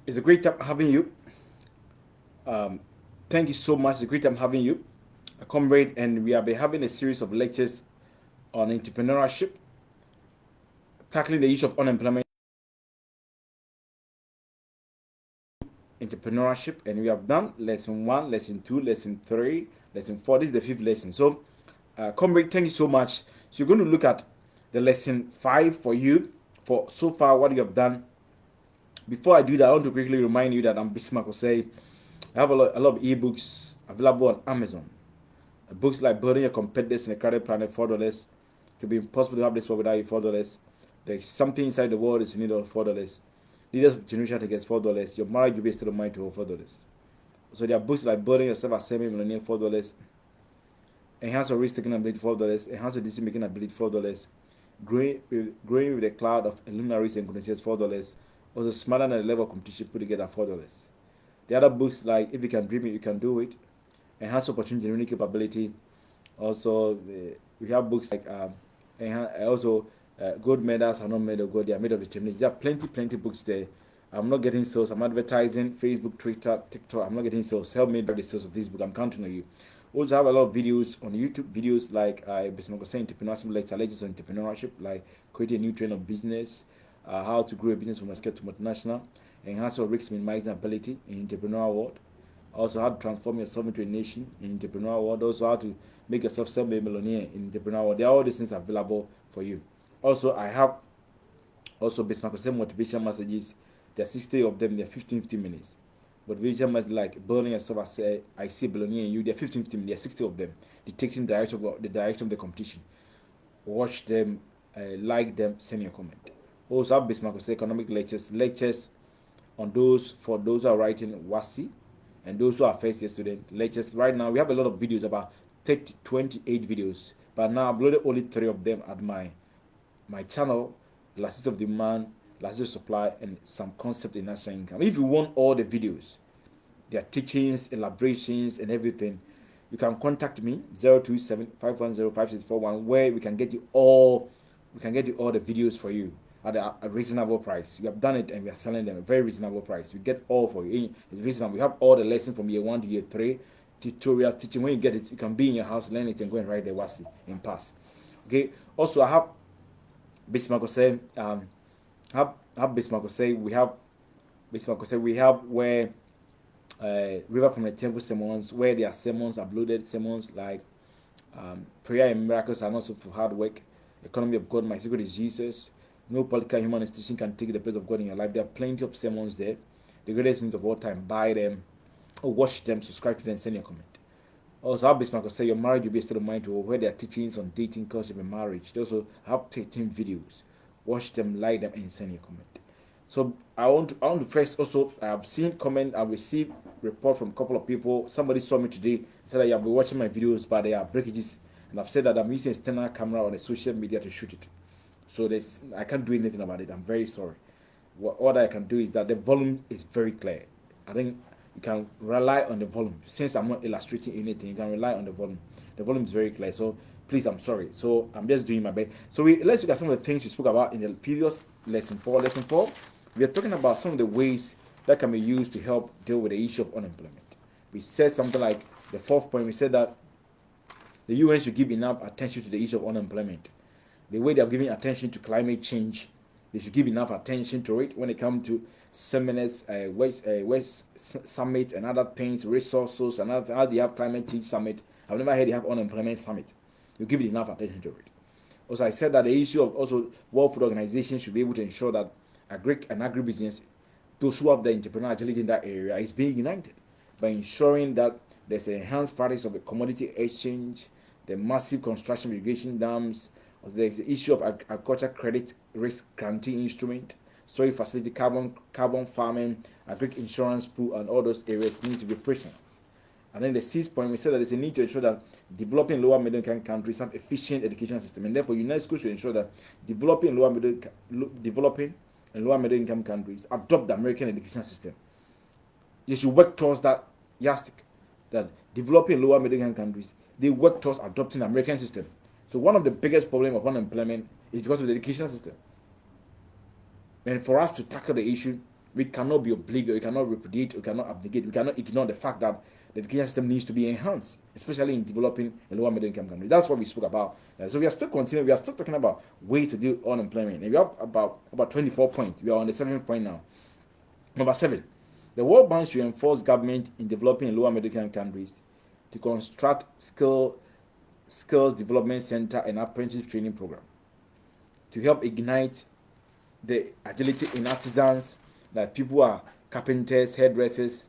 It's a great time having you. Um, Thank you so much. It's a great time having you, comrade. And we have been having a series of lectures on entrepreneurship, tackling the issue of unemployment, entrepreneurship. And we have done lesson one, lesson two, lesson three, lesson four. This is the fifth lesson. So, comrade, thank you so much. So, you're going to look at the lesson five for you for so far what you have done. Before I do that, I want to quickly remind you that I'm Bismarck Osei. I have a lot of ebooks available on Amazon. Books like Building Your Competitors in a Crowded Planet, $4. To be impossible to have this work without you, $4. There's something inside the world is in need of $4. Leaders of Generation Takers, $4. Your marriage will be a state of mind to hold $4. So there are books like Building Yourself as Semi-Millionaire, $4. Enhance your risk taking ability, $4. Enhance your decision making ability, $4. Growing with a cloud of luminaries and connections, $4. Also, smarter than the level of competition put together, $4. The other books like If You Can Dream It, You Can Do It, Enhance Opportunity, Unique Capability. Also, we have books like also Gold Medals are not made of gold; they are made of determination. There are plenty books there. I'm not getting sales. I'm advertising Facebook, Twitter, TikTok. I'm not getting sales. Help me drive the sales of this book. I'm counting on you. We also have a lot of videos on YouTube. Videos like Bismarck saying entrepreneurship lectures on entrepreneurship, like creating a new train of business, how to grow a business from a scale to multinational, enhance your risk minimizing ability in entrepreneurial world. Also, how to transform yourself into a nation in entrepreneurial world. Also, how to make yourself self-made millionaire in entrepreneurial world. There are all these things available for you. Also, I have also Bismarck Hussein motivation messages. There are 60 of them. They're 15 minutes. Motivation messages like building yourself as I see billionaire in you. They're 15 minutes. There are 60 of them. Dictating the direction of the competition. Watch them, like them, send your comment. Also, have Bismarck Hussein economic lectures on those for those who are writing WASI and those who are first year students. Lectures right now we have a lot of videos, about 30, 28 videos, but now I've uploaded only three of them at my channel: elasticity of demand, elasticity of supply, and some concept in national income. If you want all the videos, their teachings, elaborations, and everything, you can contact me 027-510-5641, where we can get you all the videos for you at a reasonable price. We have done it and we are selling them at a very reasonable price. We get all for you. It's reasonable. We have all the lessons from year one to year three, tutorial teaching. When you get it, you can be in your house, learn it, and go and write the WASI and pass. Okay. Also, I have Bismarck say, have Bismarck say we have where River from the Temple sermons, where there are sermons uploaded, sermons like prayer and miracles are not so for hard work. Economy of God, my secret is Jesus. No political human institution can take the place of God in your life. There are plenty of sermons there. The greatest need of all time. Buy them, or watch them, subscribe to them, send your comment. Also, have Bismarck say your marriage will be a state of mind to where there are teachings on dating, culture, and marriage. They also have 13 videos. Watch them, like them, and send your comment. So I want to first also, I've seen comment, I've received report from a couple of people. Somebody saw me today, said that you have been watching my videos, but there are breakages, and I've said that I'm using external camera on the social media to shoot it. So I can't do anything about it. I'm very sorry. What I can do is that the volume is very clear. I think you can rely on the volume. Since I'm not illustrating anything, you can rely on the volume. The volume is very clear. So please, I'm sorry. So I'm just doing my best. So let's look at some of the things we spoke about in the previous lesson four. Lesson four, we are talking about some of the ways that can be used to help deal with the issue of unemployment. We said something like the fourth point. We said that the UN should give enough attention to the issue of unemployment. The way they are giving attention to climate change, they should give enough attention to it when it comes to seminars, West Summit, and other things, resources, and other, how they have climate change summit. I've never heard they have unemployment summit. You give it enough attention to it. Also, I said that the issue of also World Food Organization should be able to ensure that agribusiness, those who have the entrepreneurial agility in that area, is being united by ensuring that there's enhanced practice of the commodity exchange, the massive construction of irrigation dams. There's the issue of agriculture credit risk guarantee instrument, storage facility, carbon farming, agri insurance pool, and all those areas need to be present. And then the sixth point, we said that there's a need to ensure that developing lower middle income countries have efficient education system, and therefore UNESCO should ensure that developing and lower middle income countries adopt the American education system. They should work towards that yardstick, that developing lower middle income countries, they work towards adopting the American system. So one of the biggest problems of unemployment is because of the education system. And for us to tackle the issue, We cannot be oblivious, we cannot repudiate, we cannot abnegate, we cannot ignore the fact that the education system needs to be enhanced, especially in developing a lower middle income country. That's what we spoke about. So we are still continuing, we are still talking about ways to deal with unemployment. And we have about 24 points. We are on the 7th point now. Number 7, the World Bank should enforce government in developing lower middle income countries to construct skills development center and apprentice training program to help ignite the agility in artisans, that people are carpenters, hairdressers,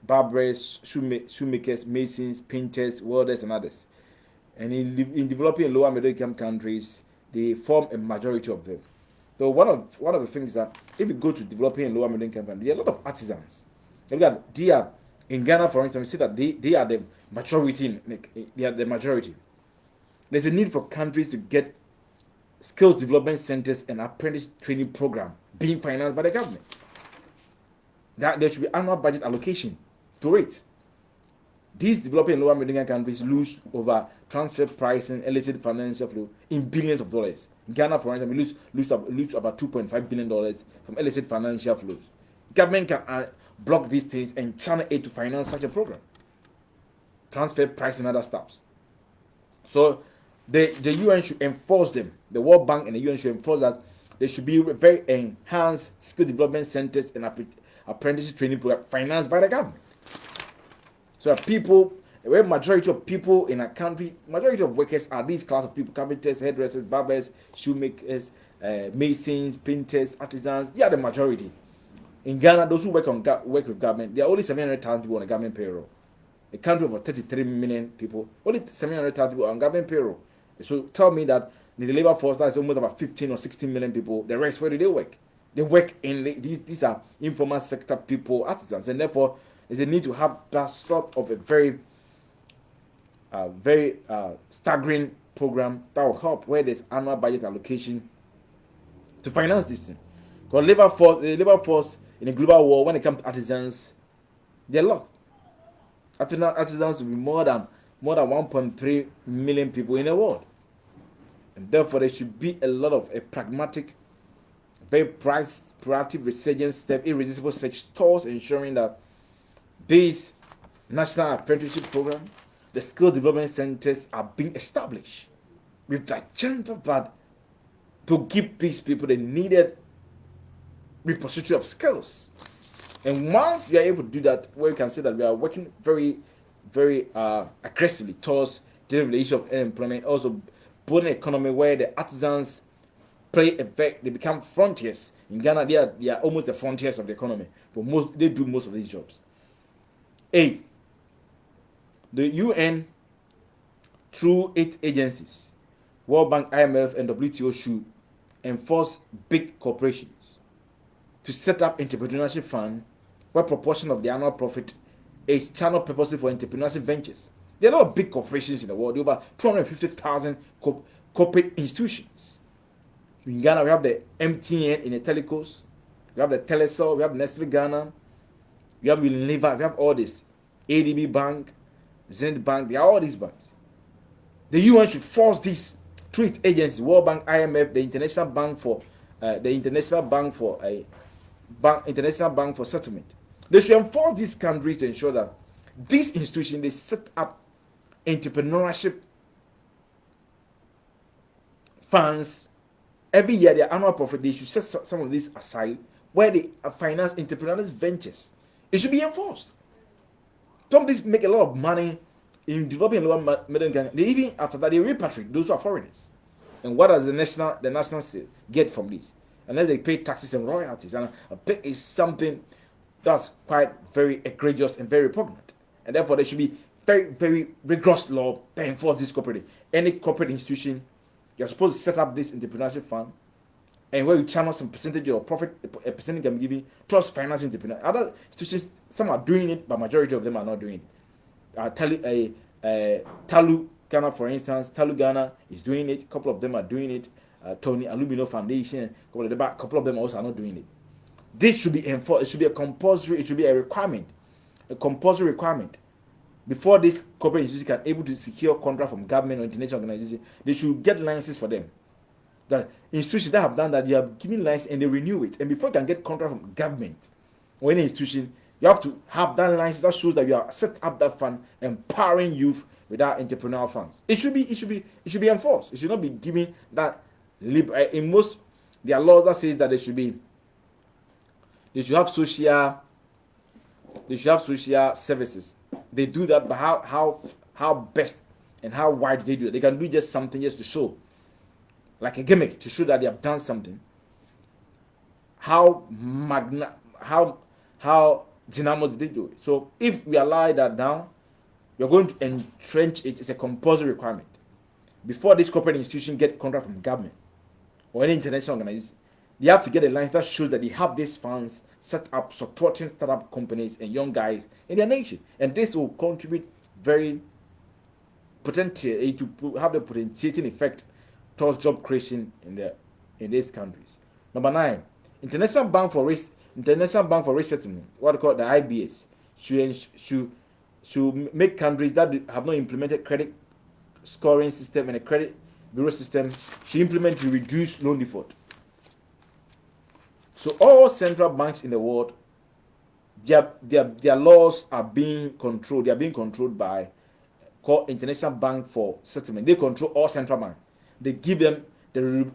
barbers, shoemakers, masons, painters, welders, and others. And in developing lower middle income countries, they form a majority of them. So one of the things that if you go to developing lower middle income countries, there are a lot of artisans. Look at they are in Ghana, for instance, we see that they are the majority. They are the majority. There's a need for countries to get skills development centers and apprentice training program being financed by the government. That there should be annual budget allocation to it. These developing lower middle income countries lose over transfer pricing, illicit financial flow in billions of dollars. In Ghana, for instance, we lose about $2.5 billion from illicit financial flows. Government can block these things and channel aid to finance such a program. Transfer pricing and other stuff. So the UN should enforce them. The World Bank and the UN should enforce that there should be very enhanced skill development centers and apprenticeship training program financed by the government. So that people, where majority of people in a country, majority of workers are these class of people: carpenters, hairdressers, barbers, shoemakers, masons, painters, artisans. They are the majority. In Ghana, those who work with government, there are only 700,000 people on the government payroll. A country of 33 million people, only 700,000 people on government payroll. So tell me that the labor force, that is almost about 15 or 16 million people. The rest, where do they work? They work in these are informal sector people, artisans, and therefore there's a need to have that sort of a very staggering program that will help where there's annual budget allocation to finance this thing. Because the labor force in a global world, when it comes to artisans, they're locked. Artisans will be more than 1.3 million people in the world, and therefore there should be a lot of a pragmatic, very proactive resurgence step, irresistible steps towards ensuring that these national apprenticeship program, the skill development centers are being established with the chance of that to give these people the needed repository of skills. And once we are able to do that, we can say that we are working very, very aggressively towards dealing with the issue of unemployment, also building an economy where the artisans they become frontiers. In Ghana, they are almost the frontiers of the economy, but they do most of these jobs. 8, the UN, through 8 agencies, World Bank, IMF, and WTO, should enforce big corporations to set up entrepreneurship fund where proportion of the annual profit is channeled purposely for entrepreneurship ventures. There are a lot of big corporations in the world, over 250,000 corporate institutions. In Ghana, we have the MTN in the telecos, we have the Telecel, we have Nestle Ghana, we have Unilever, we have all this. ADB Bank, Zenith Bank, they are all these banks. The UN should force these through its agencies, World Bank, IMF, the International Bank for International Bank for Settlement. They should enforce these countries to ensure that these institutions, they set up entrepreneurship funds. Every year, their annual profit, they should set some of these aside where they finance entrepreneurial ventures. It should be enforced. Some of these make a lot of money in developing lower middle income. They even, after that, they repatriate those who are foreigners. And what does the national state get from this? Unless they pay taxes and royalties. And it's something that's quite very egregious and very repugnant. And therefore, there should be very, very rigorous law that enforce this corporate. Any corporate institution, you're supposed to set up this entrepreneurship fund, and where you channel some percentage of your profit, a percentage can be given towards financing entrepreneurs. Other institutions, some are doing it, but majority of them are not doing it. Talu Ghana, for instance, Talu Ghana is doing it. A couple of them are doing it. Tony Alumino Foundation, a couple of them also are not doing it. This should be enforced. It should be a compulsory. It should be a requirement, a compulsory requirement. Before this corporate institution can able to secure contract from government or international organization, they should get licenses for them. That institutions that have done that, you have given license and they renew it. And before you can get contract from government or any institution, you have to have that license that shows that you are set up that fund, empowering youth with that entrepreneurial funds. It should be enforced. It should not be given that in most there are laws that says that they should have social services. They do that, but how best and how wide they do it. They can do just something just to show, like a gimmick, to show that they have done something. How dynamo did they do it? So if we allow that down, we're going to entrench it. It's a compulsory requirement. Before this corporate institution get contract from government or any international organization, they have to get a license that shows that they have these funds set up supporting startup companies and young guys in their nation. And this will contribute very potentially to have the potentiating effect towards job creation in these countries. Number 9, International Bank for Resettlement, what they call the IBS, should make countries that have not implemented credit scoring system and a credit bureau system should implement to reduce loan default. So all central banks in the world, their laws are being controlled. They are being controlled by called International Bank for Settlement. They control all central banks. They give them the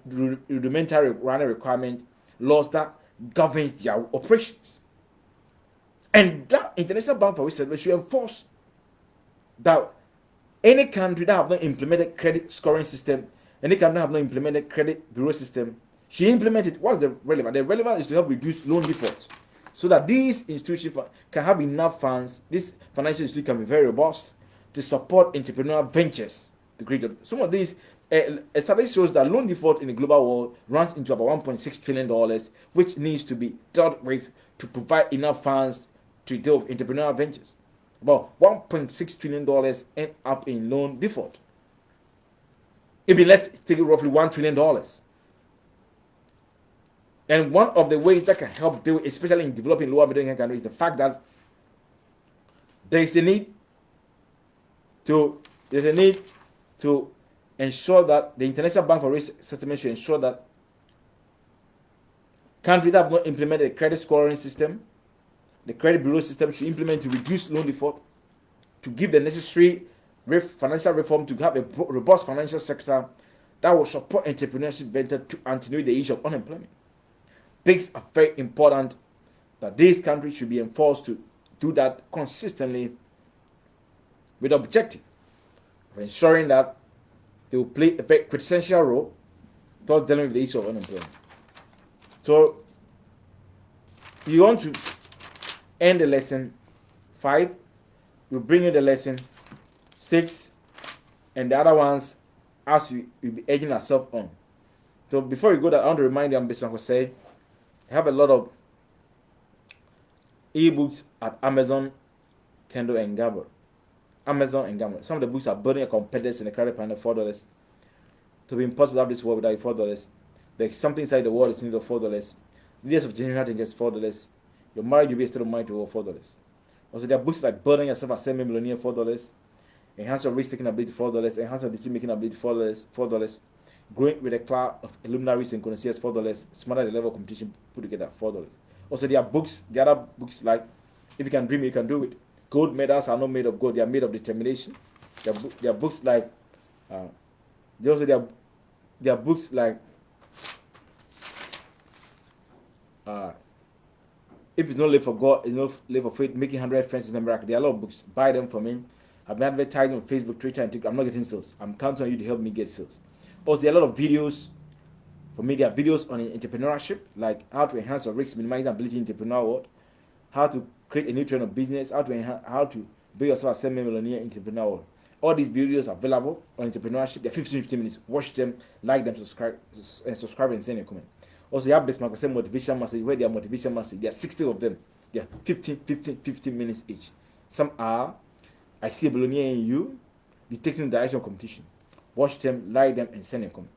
rudimentary running requirement laws that governs their operations. And that International Bank for Resettlement should enforce that any country that have not implemented credit scoring system, any country that have not implemented credit bureau system, should implement it. What is the relevance? The relevance is to help reduce loan defaults, so that these institutions can have enough funds. This financial institution can be very robust to support entrepreneurial ventures to create. Some of these a study shows that loan default in the global world runs into about $1.6 trillion, which needs to be dealt with to provide enough funds to deal with entrepreneurial ventures. About $1.6 trillion end up in loan default. Even let's take it roughly $1 trillion. And one of the ways that can help deal, especially in developing lower middle income countries, is the fact that there is a need to ensure that the International Bank for Resettlement should ensure that countries that have not implemented a credit scoring system, the credit bureau system should implement to reduce loan default, to give the necessary financial reform, to have a robust financial sector that will support entrepreneurship venture to attenuate the issue of unemployment. Things are very important that these countries should be enforced to do that consistently with the objective of ensuring that they will play a very quintessential role towards dealing with the issue of unemployment. So, you want to end the lesson 5, we'll bring you the lesson 6, and the other ones as we'll be edging ourselves on. So before we go there, I want to remind you, I'm Mr. Jose. I have a lot of ebooks at Amazon, Kindle, and Gabber. Amazon and Gabber. Some of the books are building a competitors in the credit panel, $4. To be impossible to have this world without $4. There's something inside the world that's needed $4. Leaders of General Intelligence, $4. Your marriage will be a state of mind to $4. Also, there are books like Building Yourself as a Millionaire, $4. Enhance Your Risk Taking Ability, $4. Enhance Your Decision Making Ability, $4. Growing with a cloud of luminaries and connoisseurs, $4. Smarter the Level of Competition put together, $4. Also, there are books, the other books like If You Can Dream, You Can Do It. Gold medals are not made of gold; they are made of determination. There are books like, there are books like, If It's Not Live for God, It's Not Live for Faith, Making 100 Friends is a Miracle. There are a lot of books. Buy them for me. I've been advertising on Facebook, Twitter, and TikTok. I'm not getting sales. I'm counting on you to help me get sales. Also, there are a lot of videos for me. There are videos on entrepreneurship, like how to enhance your risk, minimize ability in the entrepreneurial world, how to create a new trend of business, how to build yourself as a millionaire entrepreneur world. All these videos are available on Entrepreneurship. They're 15 minutes. Watch them, like them, subscribe, and send a comment. Also, you have this motivation message, where there are motivation messages. There are 60 of them. They are 15 minutes each. Some are, I see a billionaire in you, detecting the direction of competition. Watch them, like them, and send a comment.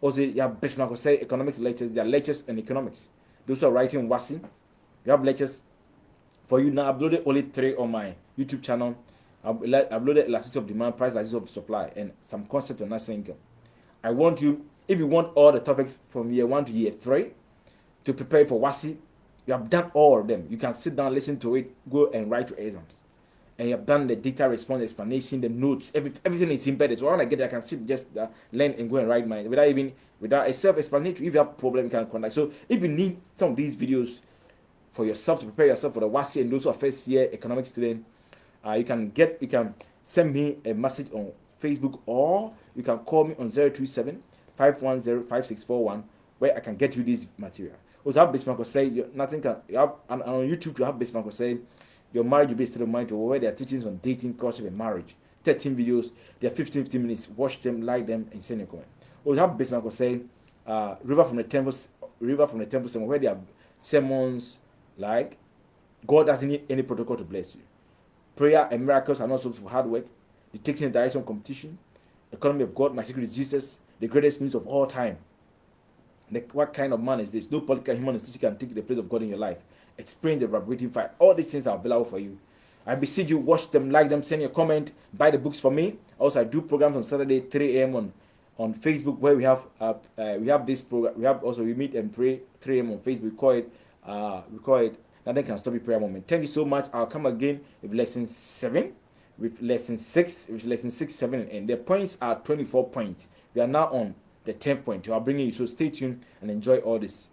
Also, you have best say economics lectures. There are lectures on economics. Those who are writing WASI, you have lectures for you. Now, I uploaded only 3 on my YouTube channel. I've uploaded elasticity of demand, price elasticity of supply, and some concept of national income. I want you If you want all the topics from year 1 to year 3 to prepare for WASI, you have done all of them. You can sit down, listen to it, go and write your exams. And you have done the data response explanation, the notes, everything is embedded. So when I get there, I can sit, just learn and go and write mine without a self-explanatory. If you have a problem, you can contact. So if you need some of these videos for yourself to prepare yourself for the WASI and those who are first year economic student, you can send me a message on Facebook, or you can call me on 027-510-5641, where I can get you this material. Also, have Bismarck say nothing can. You have on YouTube. You have Bismarck say your marriage will be a state of mind, where there are teachings on dating, courtship, and marriage. 13 videos. They are 15 minutes. Watch them, like them, and send a comment. Also, have Bismarck say River from the Temple, sermon, where there are sermons like God doesn't need any protocol to bless you. Prayer and miracles are not supposed for hard work. The teaching and direction of competition. Economy of God. My secret is Jesus. The greatest news of all time. What kind of man is this? No political human institution can take the place of God in your life. Experience the vibrating fire. All these things are available for you. I beseech you, watch them, like them, send your comment, buy the books for me. Also, I do programs on Saturday, 3 a.m. on Facebook, where we have this program. We meet and pray 3 a.m. on Facebook. We call it Nothing Can Stop Your Prayer Moment. Thank you so much. I'll come again with lesson 7, with lesson 6, 7, and the points are 24 points. We are now on the 10th point. I'll bring you. So stay tuned and enjoy all this.